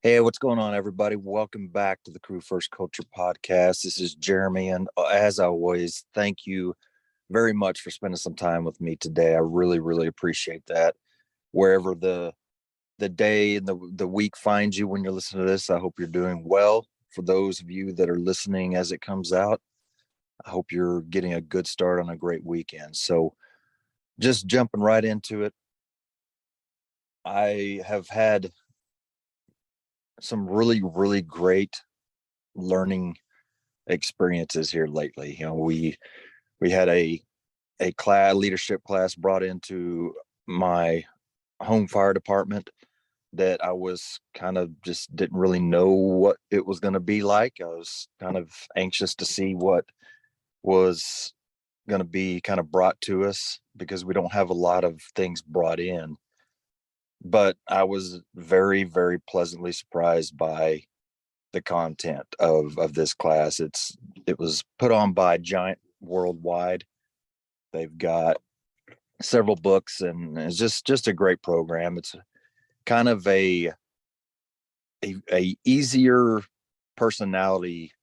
Hey, what's going on, everybody? Welcome back to the Crew First Culture podcast. This is Jeremy, and as always, thank you very much for spending some time with me today. I really, really appreciate that. Wherever the day and the week finds you when you're listening to this, I hope you're doing well. For those of you that are listening as it comes out, I hope you're getting a good start on a great weekend. So, just jumping right into it, I have had some really, really great learning experiences here lately. We had a class leadership class brought into my home fire department that I was kind of just didn't really know what it was going to be like. I was kind of anxious to see what was going to be kind of brought to us because we don't have a lot of things brought in. But I was very, very pleasantly surprised by the content of this class. It was put on by Giant Worldwide. They've got several books, and it's just a great program. It's kind of a easier personality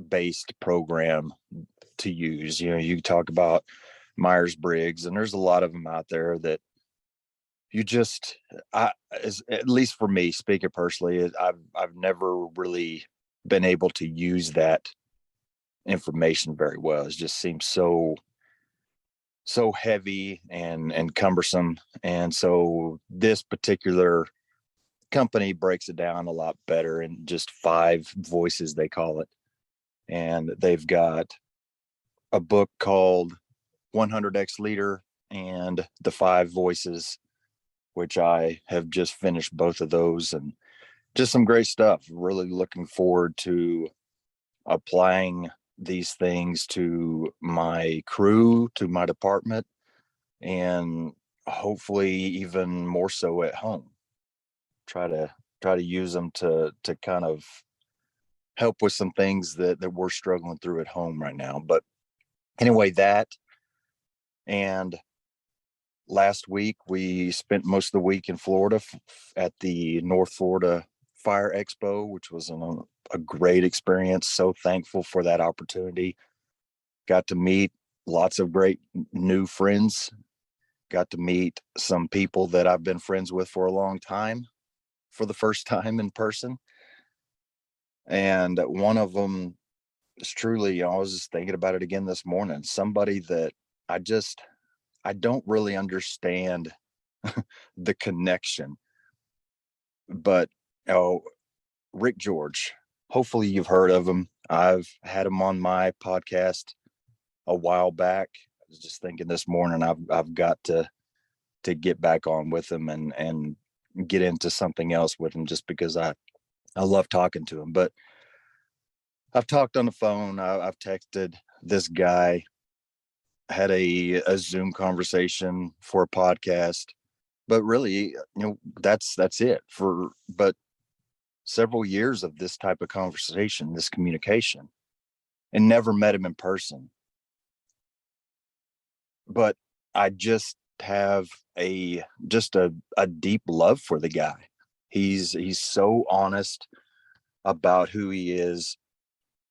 based program to use. You talk about Myers-Briggs, and there's a lot of them out there that you just at least for me, speaking personally, I've never really been able to use that information very well. It just seems so heavy and cumbersome. And so this particular company breaks it down a lot better in just five voices, they call it. And they've got a book called 100X Leader and The Five Voices, which I have just finished both of those, and just some great stuff. Really looking forward to applying these things to my crew, to my department, and hopefully even more so at home. Try to use them to kind of help with some things that we're struggling through at home right now. But anyway, that, and last week we spent most of the week in Florida at the North Florida Fire Expo, which was a great experience. So thankful for that opportunity. Got to meet lots of great new friends. Got to meet some people that I've been friends with for a long time for the first time in person. And one of them is truly, I was just thinking about it again this morning, somebody that I just, I don't really understand the connection, but oh, Rick George, hopefully you've heard of him. I've had him on my podcast a while back. I was just thinking this morning, I've got to get back on with him and get into something else with him, just because I love talking to him. But I've talked on the phone. I've texted this guy, had a Zoom conversation for a podcast, but really, that's it for, but several years of this type of conversation, this communication, and never met him in person. But I just have a deep love for the guy. He's so honest about who he is,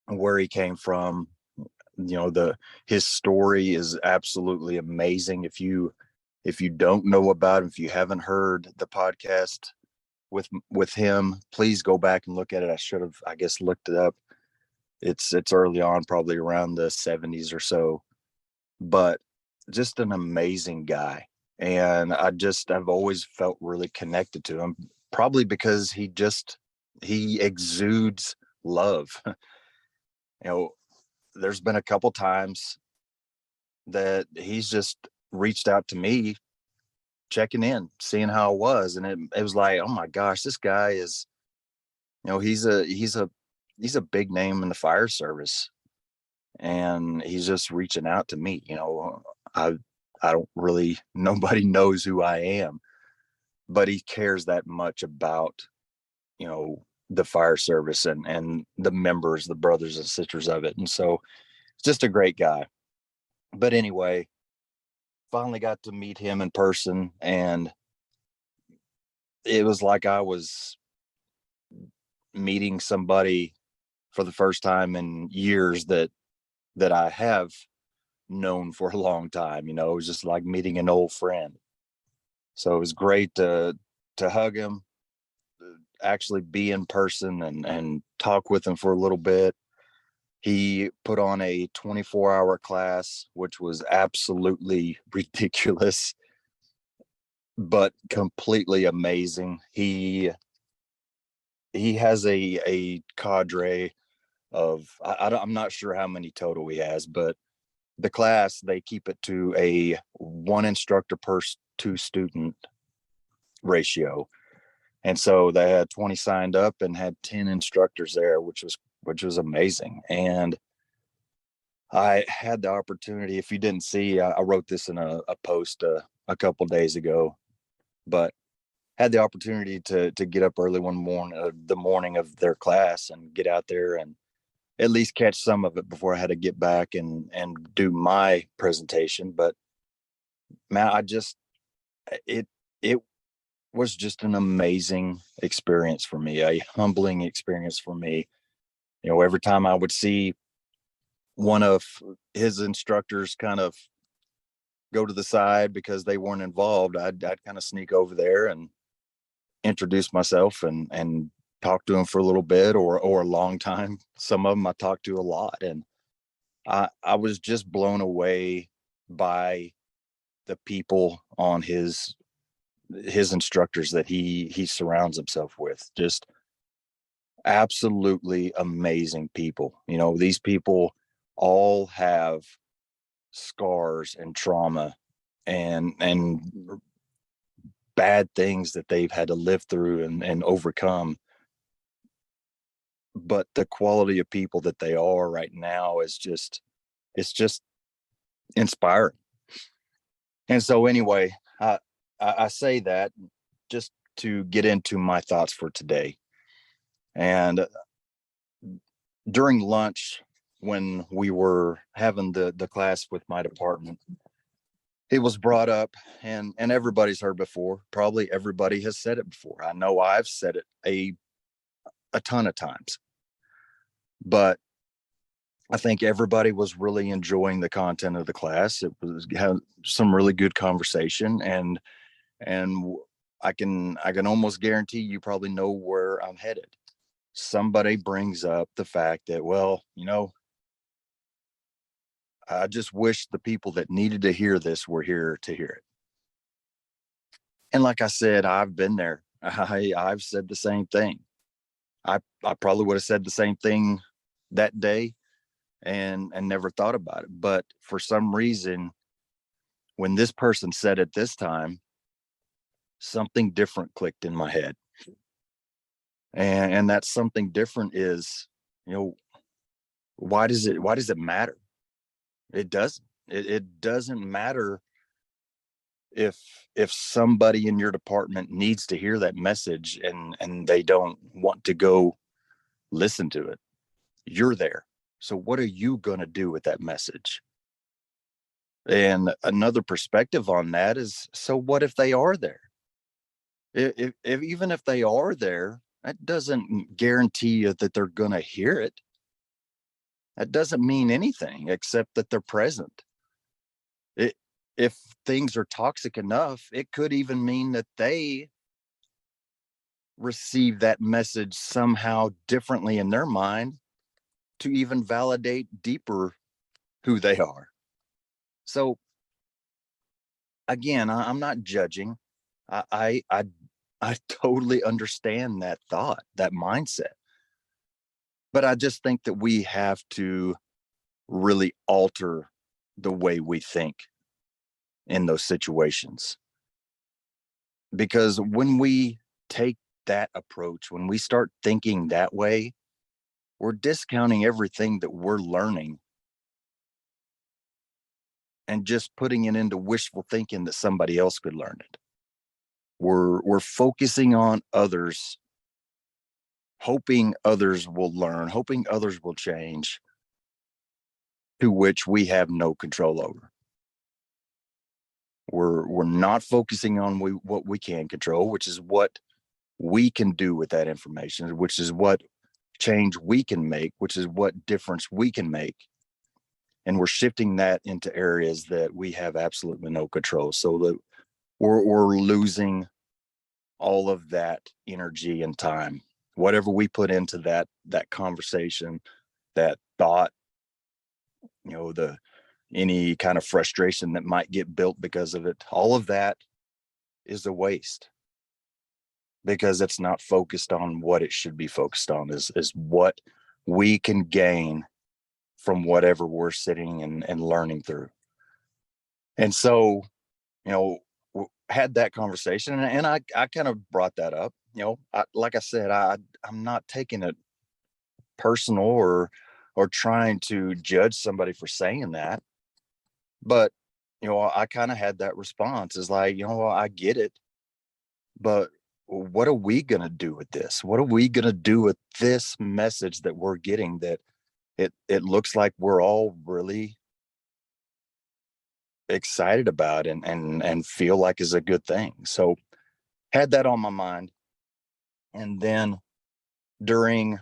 where he came from. The his story is absolutely amazing. If you don't know about him, if you haven't heard the podcast with him, please go back and look at it. I should have, I guess, looked it up. It's early on, probably around the 70s or so, but just an amazing guy. And I've always felt really connected to him, probably because he exudes love. you know there's been a couple times that he's just reached out to me, checking in, seeing how I was, and it was like, oh my gosh, this guy is, he's a big name in the fire service, and he's just reaching out to me. I don't really, nobody knows who I am, but he cares that much about, the fire service and the members, the brothers and sisters of it. And so it's just a great guy. But anyway, finally got to meet him in person, and it was like I was meeting somebody for the first time in years that I have known for a long time. It was just like meeting an old friend. So it was great to hug him, actually be in person and talk with him for a little bit. He put on a 24-hour class, which was absolutely ridiculous, but completely amazing. He has a cadre of I'm not sure how many total he has, but the class, they keep it to a one instructor per two student ratio. And so they had 20 signed up and had 10 instructors there, which was amazing. And I had the opportunity, if you didn't see, I wrote this in a post a couple days ago, but had the opportunity to get up early one morning, the morning of their class, and get out there and at least catch some of it before I had to get back and do my presentation. But man, it it was just an amazing experience for me, a humbling experience for me. Every time I would see one of his instructors kind of go to the side because they weren't involved, I'd kind of sneak over there and introduce myself and talk to him for a little bit or a long time. Some of them I talked to a lot, and I was just blown away by the people on his instructors that he surrounds himself with. Just absolutely amazing people. These people all have scars and trauma and bad things that they've had to live through and overcome. But the quality of people that they are right now is it's just inspiring. And so anyway, I say that just to get into my thoughts for today. And during lunch, when we were having the class with my department, it was brought up, and everybody's heard before. Probably everybody has said it before. I know I've said it a ton of times, but I think everybody was really enjoying the content of the class. It was had some really good conversation, and I can almost guarantee you probably know where I'm headed. Somebody brings up the fact that, well, I just wish the people that needed to hear this were here to hear it. And like I said, I've been there. I've said the same thing. I probably would have said the same thing that day and never thought about it. But for some reason, when this person said it this time, something different clicked in my head. And that something different is, why does it matter? It doesn't. It doesn't matter if somebody in your department needs to hear that message and they don't want to go listen to it. You're there. So what are you going to do with that message? And another perspective on that is, so what if they are there? If even if they are there, that doesn't guarantee you that they're going to hear it. That doesn't mean anything except that they're present. If things are toxic enough, it could even mean that they receive that message somehow differently in their mind to even validate deeper who they are. So again, I'm not judging. I totally understand that thought, that mindset. But I just think that we have to really alter the way we think in those situations. Because when we take that approach, when we start thinking that way, we're discounting everything that we're learning and just putting it into wishful thinking that somebody else could learn it. We're focusing on others, hoping others will learn, hoping others will change, to which we have no control over. We're not focusing on what we can control, which is what we can do with that information, which is what change we can make, which is what difference we can make. And we're shifting that into areas that we have absolutely no control. So that we're losing all of that energy and time. Whatever we put into that conversation, that thought, the any kind of frustration that might get built because of it, all of that is a waste, because it's not focused on what it should be focused on, is what we can gain from whatever we're sitting and learning through. And so, had that conversation, and I kind of brought that up. Like I said, I'm not taking it personal or trying to judge somebody for saying that, but I kind of had that response, is like, I get it, but what are we going to do with this? What are we going to do with this message that we're getting, that it looks like we're all really excited about and feel like is a good thing? So had that on my mind. And then during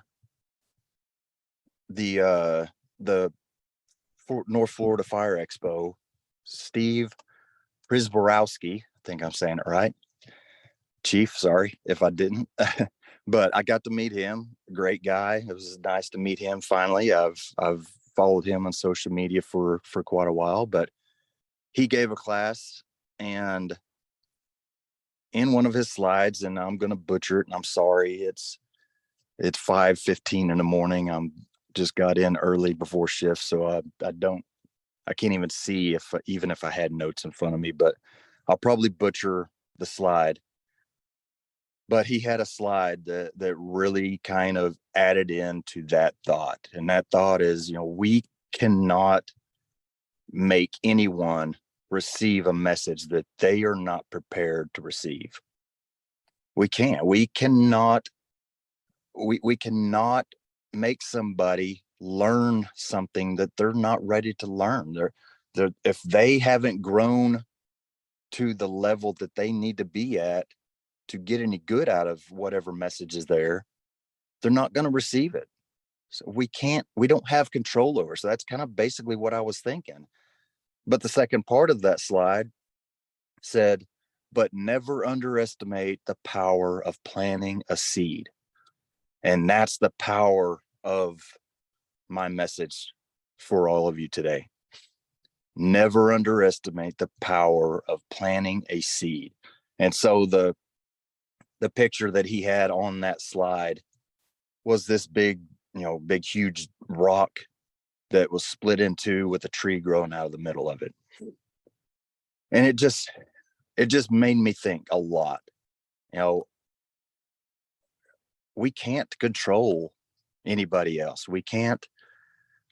the North Florida Fire Expo, Steve Prisborowski, I think I'm saying it right. Chief, sorry if I didn't. But I got to meet him. Great guy. It was nice to meet him finally. I've followed him on social media for quite a while, but he gave a class, and in one of his slides, and I'm going to butcher it, and I'm sorry, it's 5:15 in the morning. I'm just got in early before shift, so I can't even see even if I had notes in front of me, but I'll probably butcher the slide. But he had a slide that really kind of added into that thought. And that thought is, we cannot make anyone receive a message that they are not prepared to receive. We can't. We cannot make somebody learn something that they're not ready to learn. If they haven't grown to the level that they need to be at to get any good out of whatever message is there, they're not going to receive it. So we don't have control over. So that's kind of basically what I was thinking. But the second part of that slide said, but never underestimate the power of planting a seed. And that's the power of my message for all of you today. Never underestimate the power of planting a seed. And so the picture that he had on that slide was this big, huge rock that was split in two with a tree growing out of the middle of it. And it just made me think a lot. We can't control anybody else. We can't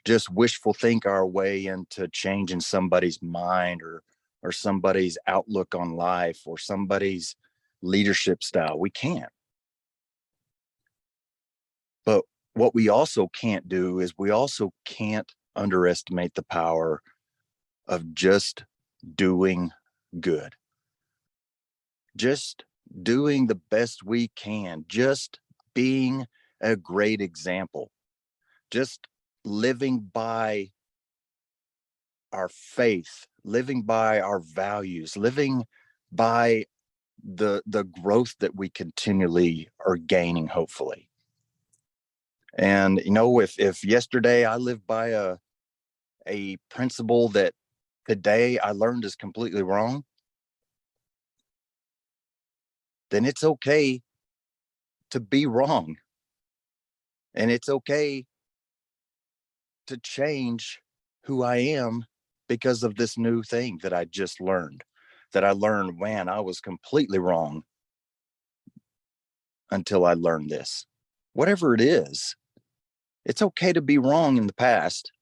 just wishful think our way into changing somebody's mind or somebody's outlook on life or somebody's leadership style. We can't. But what we also can't do is we also can't underestimate the power of just doing good. Just doing the best we can. Just being a great example. Just living by our faith, living by our values, living by the growth that we continually are gaining, hopefully. And if yesterday I lived by a principle that today I learned is completely wrong, then it's okay to be wrong. And it's okay to change who I am because of this new thing that I just learned. That I learned, man, I was completely wrong until I learned this. Whatever it is, it's okay to be wrong in the past,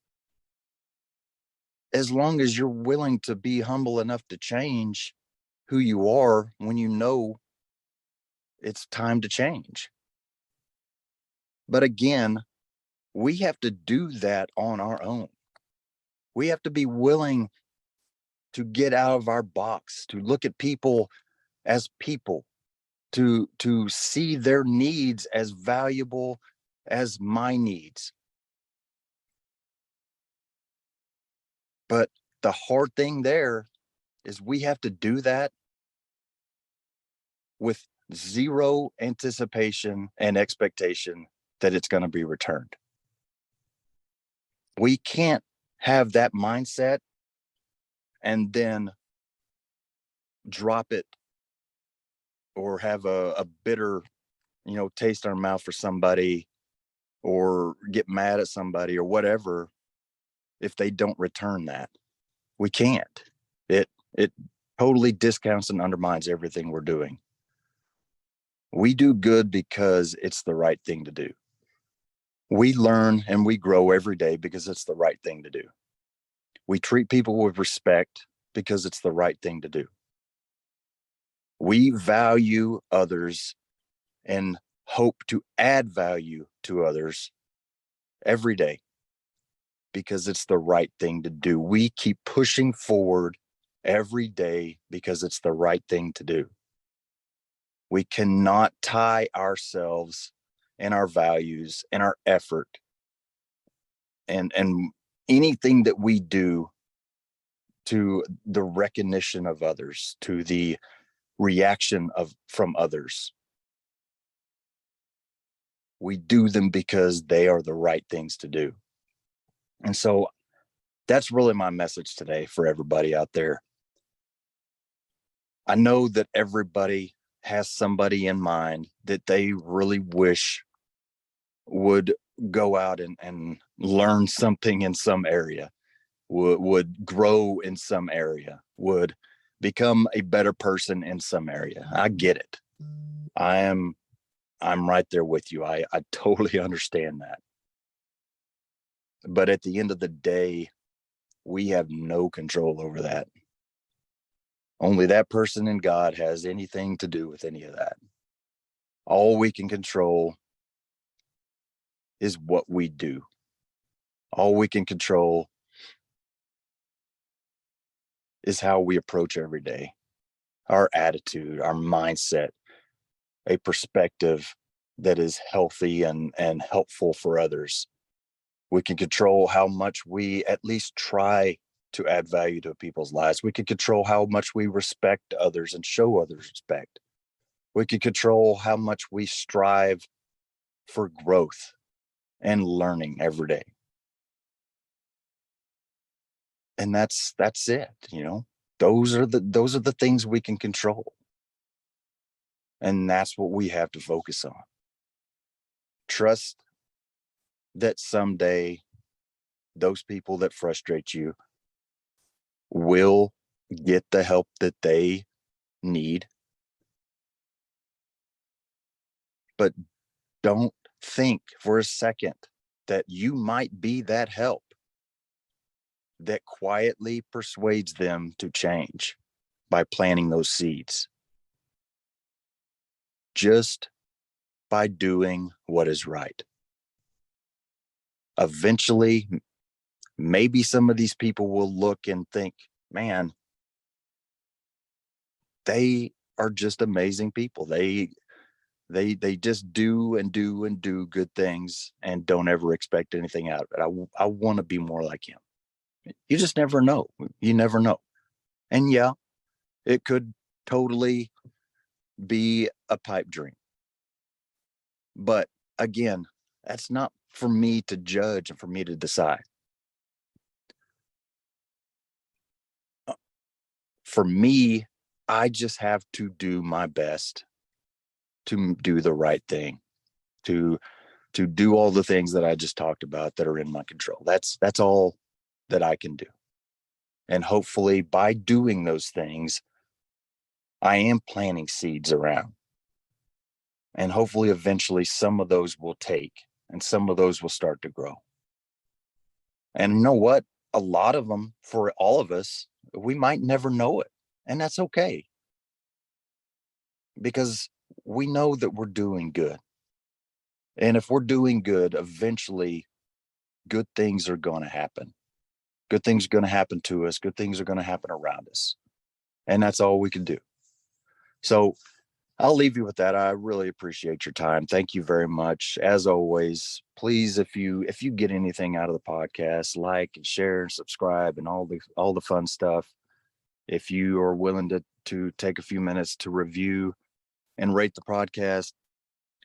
as long as you're willing to be humble enough to change who you are when you know it's time to change. But again, we have to do that on our own. We have to be willing to get out of our box, to look at people as people, to see their needs as valuable as my needs. But the hard thing there is we have to do that with zero anticipation and expectation that it's going to be returned. We can't have that mindset and then drop it or have a bitter, taste in our mouth for somebody or get mad at somebody or whatever if they don't return that. We can't. It totally discounts and undermines everything we're doing. We do good because it's the right thing to do. We learn and we grow every day because it's the right thing to do. We treat people with respect because it's the right thing to do. We value others and hope to add value to others every day because it's the right thing to do. We keep pushing forward every day because it's the right thing to do. We cannot tie ourselves and our values and our effort and anything that we do to the recognition of others, to the reaction from others. We do them because they are the right things to do. And so that's really my message today for everybody out there. I know that everybody has somebody in mind that they really wish would go out and learn something in some area, would grow in some area, would become a better person in some area. I get it. I'm right there with you. I totally understand that. But at the end of the day, we have no control over that. Only that person and God has anything to do with any of that. All we can control is what we do. All we can control is how we approach every day, our attitude, our mindset, a perspective that is healthy and helpful for others. We can control how much we at least try to add value to people's lives. We can control how much we respect others and show others respect. We can control how much we strive for growth and learning every day. And that's it, Those are the things we can control. And that's what we have to focus on. Trust that someday those people that frustrate you will get the help that they need. But don't think for a second that you might be that help that quietly persuades them to change by planting those seeds. Just by doing what is right. Eventually, maybe some of these people will look and think, man, they are just amazing people. They just do and do and do good things and don't ever expect anything out of it. I want to be more like him. You just never know. You never know. And yeah, it could totally be a pipe dream. But again, that's not for me to judge and for me to decide. For me, I just have to do my best to do the right thing, to do all the things that I just talked about that are in my control. That's all that I can do. And hopefully by doing those things, I am planting seeds around. And hopefully eventually some of those will take and some of those will start to grow. And you know what? A lot of them, for all of us, we might never know it. And that's okay. Because we know that we're doing good. And if we're doing good, eventually good things are going to happen. Good things are going to happen to us. Good things are going to happen around us. And that's all we can do. So I'll leave you with that. I really appreciate your time. Thank you very much. As always, please, if you get anything out of the podcast, like and share and subscribe and all the fun stuff. If you are willing to take a few minutes to review and rate the podcast,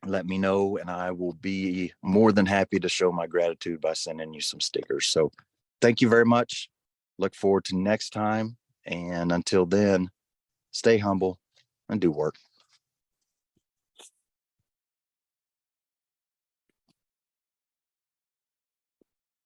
let me know, and I will be more than happy to show my gratitude by sending you some stickers. So thank you very much. Look forward to next time. And until then, stay humble and do work.